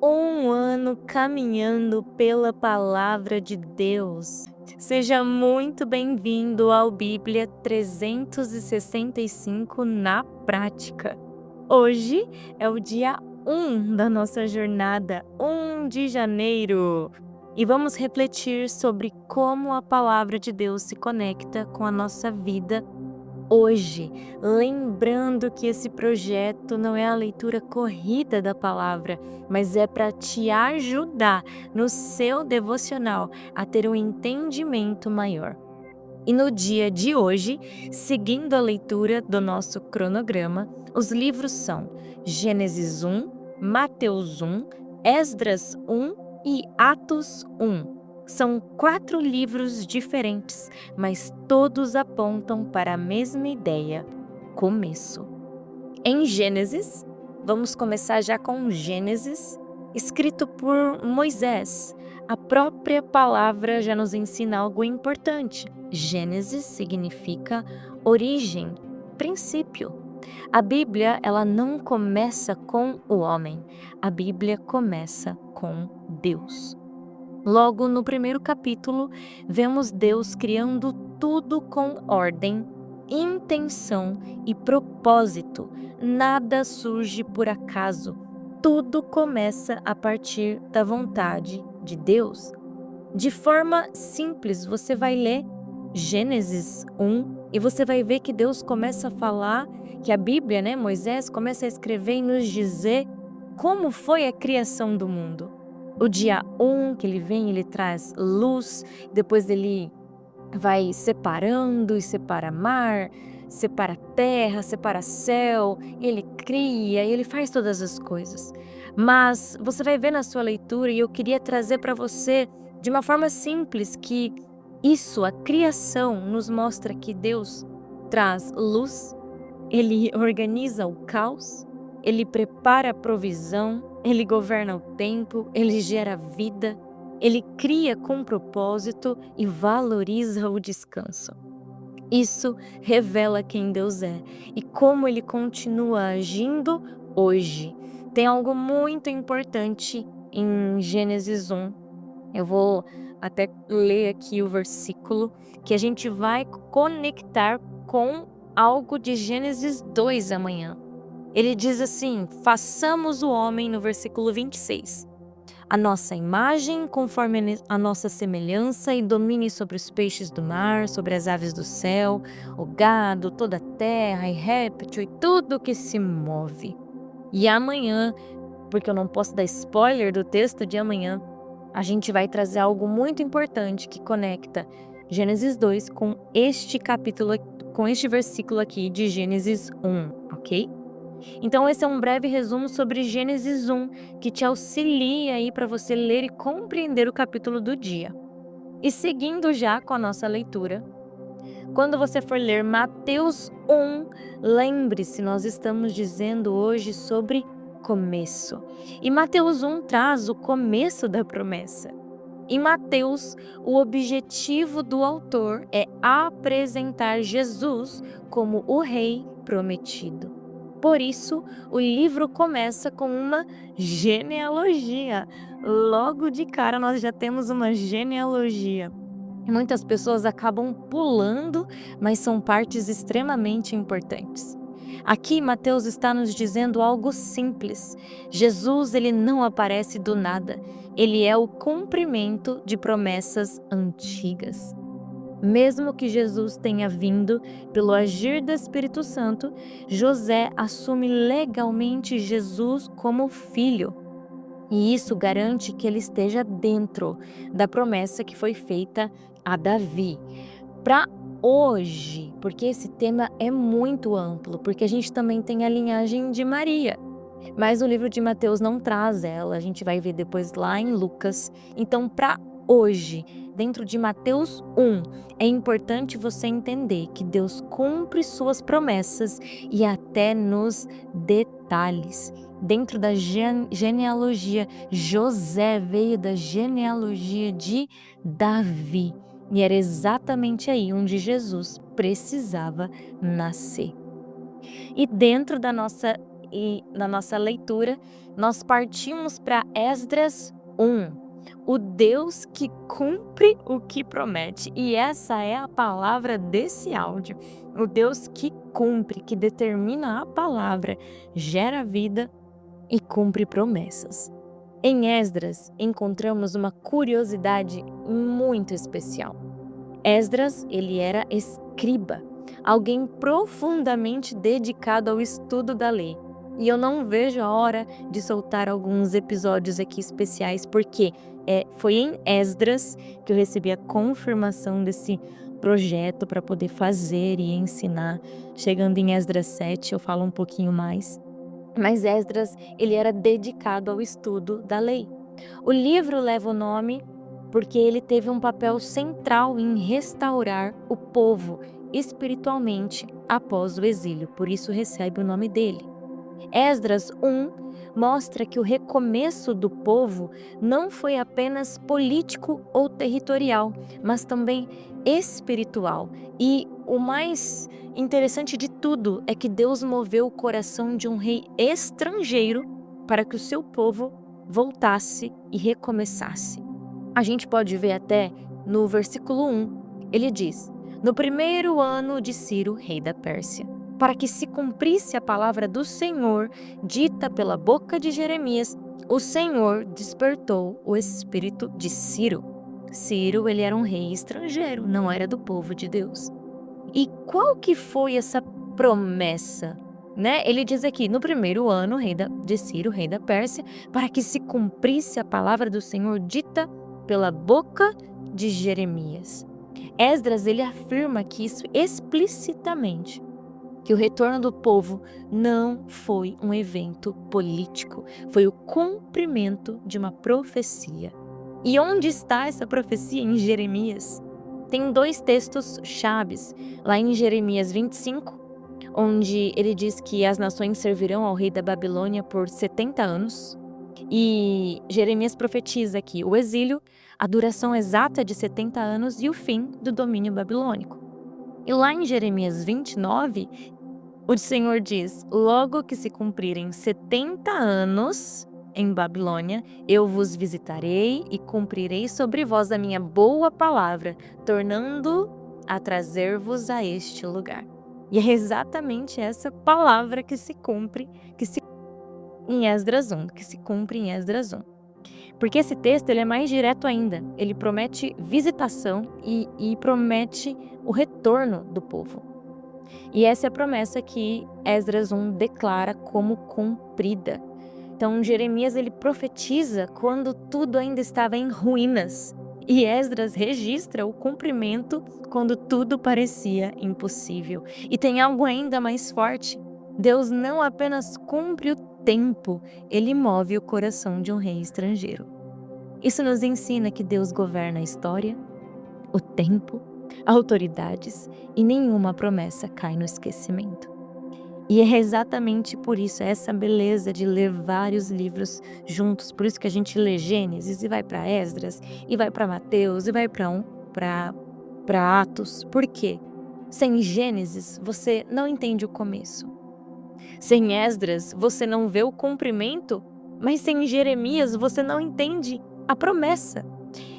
Um ano caminhando pela palavra de Deus. Seja muito bem-vindo ao Bíblia 365 na prática. Hoje é o dia 1 da nossa jornada, 1 de janeiro. E vamos refletir sobre como a palavra de Deus se conecta com a nossa vida hoje, lembrando que esse projeto não é a leitura corrida da palavra, mas é para te ajudar no seu devocional a ter um entendimento maior. E no dia de hoje, seguindo a leitura do nosso cronograma, os livros são Gênesis 1, Mateus 1, Esdras 1 e Atos 1. São 4 livros diferentes, mas todos apontam para a mesma ideia: começo. Em Gênesis, vamos começar já com Gênesis, escrito por Moisés. A própria palavra já nos ensina algo importante. Gênesis significa origem, princípio. A Bíblia, ela não começa com o homem. A Bíblia começa com Deus. Logo no primeiro capítulo, vemos Deus criando tudo com ordem, intenção e propósito. Nada surge por acaso. Tudo começa a partir da vontade de Deus. De forma simples, você vai ler Gênesis 1 e você vai ver que Deus começa a falar, que a Bíblia, Moisés começa a escrever e nos dizer como foi a criação do mundo. O dia 1 que ele vem, ele traz luz, depois ele vai separando e separa mar, separa terra, separa céu, ele cria, ele faz todas as coisas. Mas você vai ver na sua leitura, e eu queria trazer para você de uma forma simples que isso, a criação, nos mostra que Deus traz luz, ele organiza o caos, ele prepara a provisão, ele governa o tempo, ele gera vida, ele cria com propósito e valoriza o descanso. Isso revela quem Deus é e como ele continua agindo hoje. Tem algo muito importante em Gênesis 1. Eu vou até ler aqui o versículo que a gente vai conectar com algo de Gênesis 2 amanhã. Ele diz assim: façamos o homem, no versículo 26, a nossa imagem, conforme a nossa semelhança, e domine sobre os peixes do mar, sobre as aves do céu, o gado, toda a terra, e réptil, e tudo que se move. E amanhã, porque eu não posso dar spoiler do texto de amanhã, a gente vai trazer algo muito importante que conecta Gênesis 2 com este capítulo, com este versículo aqui de Gênesis 1, ok? Então esse é um breve resumo sobre Gênesis 1, que te auxilia aí para você ler e compreender o capítulo do dia. E seguindo já com a nossa leitura, quando você for ler Mateus 1, lembre-se, nós estamos dizendo hoje sobre começo. E Mateus 1 traz o começo da promessa. Em Mateus, o objetivo do autor é apresentar Jesus como o rei prometido. Por isso, o livro começa com uma genealogia. Logo de cara, nós já temos uma genealogia. Muitas pessoas acabam pulando, mas são partes extremamente importantes. Aqui, Mateus está nos dizendo algo simples. Jesus, ele não aparece do nada. Ele é o cumprimento de promessas antigas. Mesmo que Jesus tenha vindo pelo agir do Espírito Santo, José assume legalmente Jesus como filho. E isso garante que ele esteja dentro da promessa que foi feita a Davi. Para hoje, porque esse tema é muito amplo, porque a gente também tem a linhagem de Maria. Mas o livro de Mateus não traz ela, a gente vai ver depois lá em Lucas. Então, para hoje, dentro de Mateus 1, é importante você entender que Deus cumpre suas promessas e até nos detalhes. Dentro da genealogia, José veio da genealogia de Davi. E era exatamente aí onde Jesus precisava nascer. E dentro da nossa e na nossa leitura, nós partimos para Esdras 1. O Deus que cumpre o que promete. E essa é a palavra desse áudio. O Deus que cumpre, que determina a palavra, gera vida e cumpre promessas. Em Esdras, encontramos uma curiosidade muito especial. Esdras, ele era escriba, alguém profundamente dedicado ao estudo da lei. E eu não vejo a hora de soltar alguns episódios aqui especiais, porque foi em Esdras que eu recebi a confirmação desse projeto para poder fazer e ensinar. Chegando em Esdras 7, eu falo um pouquinho mais. Mas Esdras, ele era dedicado ao estudo da lei. O livro leva o nome porque ele teve um papel central em restaurar o povo espiritualmente após o exílio, por isso recebe o nome dele. Esdras 1 mostra que o recomeço do povo não foi apenas político ou territorial, mas também espiritual. E o mais interessante de tudo é que Deus moveu o coração de um rei estrangeiro para que o seu povo voltasse e recomeçasse. A gente pode ver até no versículo 1, ele diz: no primeiro ano de Ciro, rei da Pérsia, para que se cumprisse a palavra do Senhor, dita pela boca de Jeremias, o Senhor despertou o espírito de Ciro. Ciro, ele era um rei estrangeiro, não era do povo de Deus. E qual que foi essa promessa? Ele diz aqui, no primeiro ano de Ciro, rei da Pérsia, para que se cumprisse a palavra do Senhor dita pela boca de Jeremias. Esdras, ele afirma que isso explicitamente, que o retorno do povo não foi um evento político, foi o cumprimento de uma profecia. E onde está essa profecia? Em Jeremias. Tem 2 textos chaves, lá em Jeremias 25, onde ele diz que as nações servirão ao rei da Babilônia por 70 anos. E Jeremias profetiza aqui o exílio, a duração exata de 70 anos e o fim do domínio babilônico. E lá em Jeremias 29, o Senhor diz: logo que se cumprirem 70 anos em Babilônia, eu vos visitarei e cumprirei sobre vós a minha boa palavra, tornando a trazer-vos a este lugar. E é exatamente essa palavra que se cumpre, em Esdras 1, que se cumpre em Esdras 1. Porque esse texto ele é mais direto ainda, ele promete visitação e promete o retorno do povo. E essa é a promessa que Esdras 1 declara como cumprida. Então Jeremias ele profetiza quando tudo ainda estava em ruínas, e Esdras registra o cumprimento quando tudo parecia impossível. E tem algo ainda mais forte: Deus não apenas cumpre o tempo, ele move o coração de um rei estrangeiro. Isso nos ensina que Deus governa a história, o tempo, autoridades, e nenhuma promessa cai no esquecimento. E é exatamente por isso, essa beleza de ler vários livros juntos, por isso que a gente lê Gênesis e vai para Esdras, e vai para Mateus, e vai para Atos. Por quê? Sem Gênesis, você não entende o começo. Sem Esdras, você não vê o cumprimento, mas sem Jeremias, você não entende a promessa.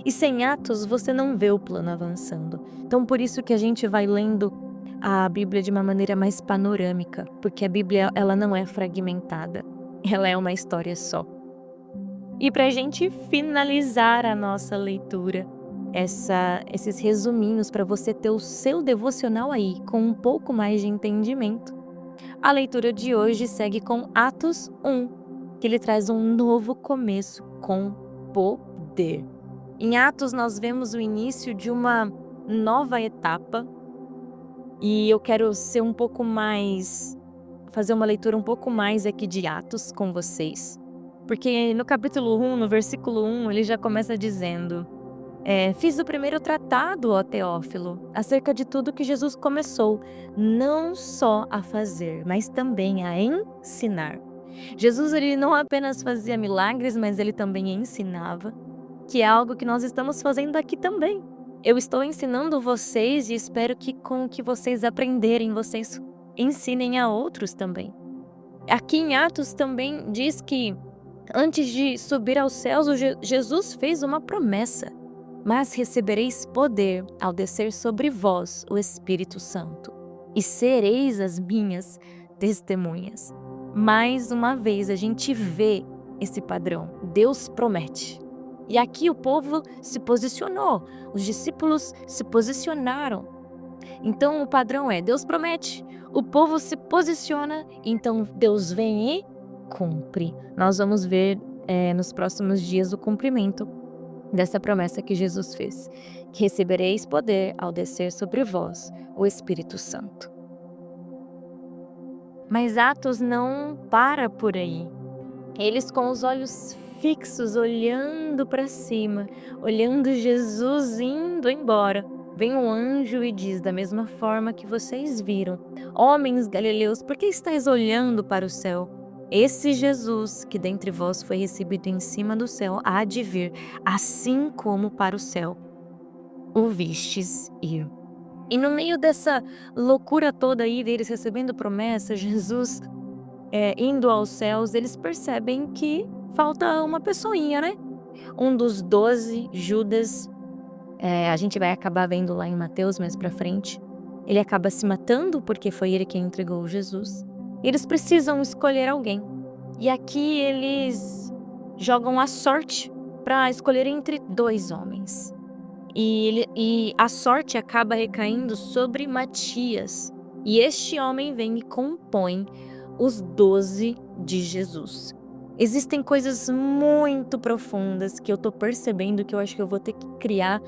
E sem Atos, você não vê o plano avançando. Então, por isso que a gente vai lendo a Bíblia de uma maneira mais panorâmica, porque a Bíblia ela não é fragmentada, ela é uma história só. E para a gente finalizar a nossa leitura, esses resuminhos para você ter o seu devocional aí com um pouco mais de entendimento, a leitura de hoje segue com Atos 1, que ele traz um novo começo com poder. Em Atos nós vemos o início de uma nova etapa. E eu quero fazer uma leitura um pouco mais aqui de Atos com vocês. Porque no capítulo 1, no versículo 1, ele já começa dizendo: fiz o primeiro tratado, ó Teófilo, acerca de tudo que Jesus começou, não só a fazer, mas também a ensinar. Jesus ele não apenas fazia milagres, mas ele também ensinava, que é algo que nós estamos fazendo aqui também. Eu estou ensinando vocês e espero que com o que vocês aprenderem, vocês ensinem a outros também. Aqui em Atos também diz que antes de subir aos céus, Jesus fez uma promessa: mas recebereis poder ao descer sobre vós o Espírito Santo, e sereis as minhas testemunhas. Mais uma vez a gente vê esse padrão. Deus promete. E aqui o povo se posicionou, os discípulos se posicionaram. Então o padrão é: Deus promete, o povo se posiciona, então Deus vem e cumpre. Nós vamos ver nos próximos dias o cumprimento dessa promessa que Jesus fez, que recebereis poder ao descer sobre vós o Espírito Santo. Mas Atos não para por aí. Eles com os olhos fixos, olhando para cima, olhando Jesus indo embora. Vem um anjo e diz: da mesma forma que vocês viram, homens galileus, por que estáis olhando para o céu? Esse Jesus que dentre vós foi recebido em cima do céu há de vir, assim como para o céu o vistes ir. E no meio dessa loucura toda aí deles recebendo promessa, Jesus indo aos céus, eles percebem que falta uma pessoinha, né? Um dos 12, Judas, a gente vai acabar vendo lá em Mateus mais pra frente. Ele acaba se matando porque foi ele quem entregou Jesus. Eles precisam escolher alguém. E aqui eles jogam a sorte para escolher entre 2 homens. E a sorte acaba recaindo sobre Matias. E este homem vem e compõe os 12 de Jesus. Existem coisas muito profundas que eu tô percebendo que eu acho que eu vou ter que criar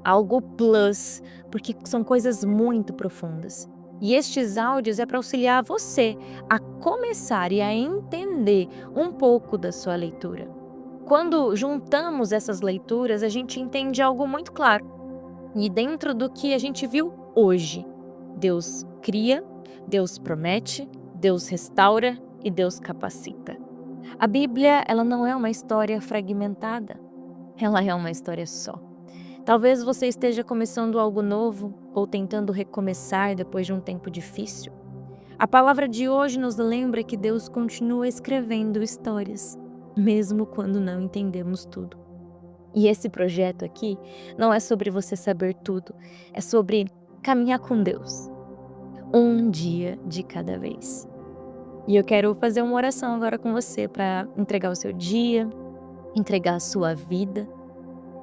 algo plus, porque são coisas muito profundas. E estes áudios é para auxiliar você a começar e a entender um pouco da sua leitura. Quando juntamos essas leituras, a gente entende algo muito claro. E dentro do que a gente viu hoje, Deus cria, Deus promete, Deus restaura e Deus capacita. A Bíblia, ela não é uma história fragmentada, ela é uma história só. Talvez você esteja começando algo novo ou tentando recomeçar depois de um tempo difícil. A palavra de hoje nos lembra que Deus continua escrevendo histórias, mesmo quando não entendemos tudo. E esse projeto aqui não é sobre você saber tudo, é sobre caminhar com Deus, um dia de cada vez. E eu quero fazer uma oração agora com você para entregar o seu dia, entregar a sua vida.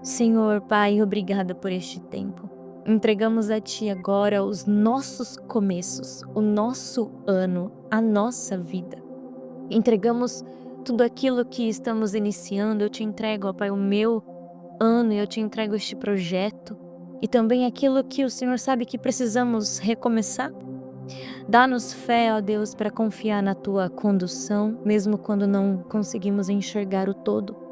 Senhor, Pai, obrigada por este tempo. Entregamos a Ti agora os nossos começos, o nosso ano, a nossa vida. Entregamos tudo aquilo que estamos iniciando. Eu Te entrego, ó Pai, o meu ano, eu Te entrego este projeto e também aquilo que o Senhor sabe que precisamos recomeçar. Dá-nos fé, ó Deus, para confiar na Tua condução, mesmo quando não conseguimos enxergar o todo.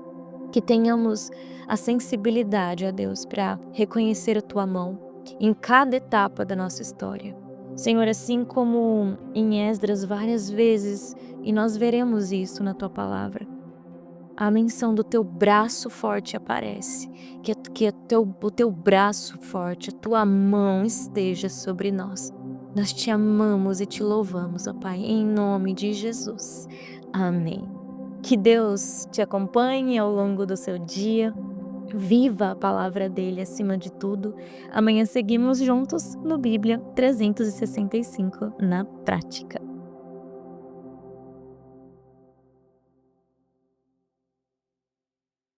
Que tenhamos a sensibilidade, ó Deus, para reconhecer a Tua mão em cada etapa da nossa história. Senhor, assim como em Esdras várias vezes, e nós veremos isso na Tua palavra, a menção do Teu braço forte aparece, que o Teu braço forte, a Tua mão esteja sobre nós. Nós Te amamos e Te louvamos, ó Pai, em nome de Jesus. Amém. Que Deus te acompanhe ao longo do seu dia. Viva a palavra dele acima de tudo. Amanhã seguimos juntos no Bíblia 365 na prática.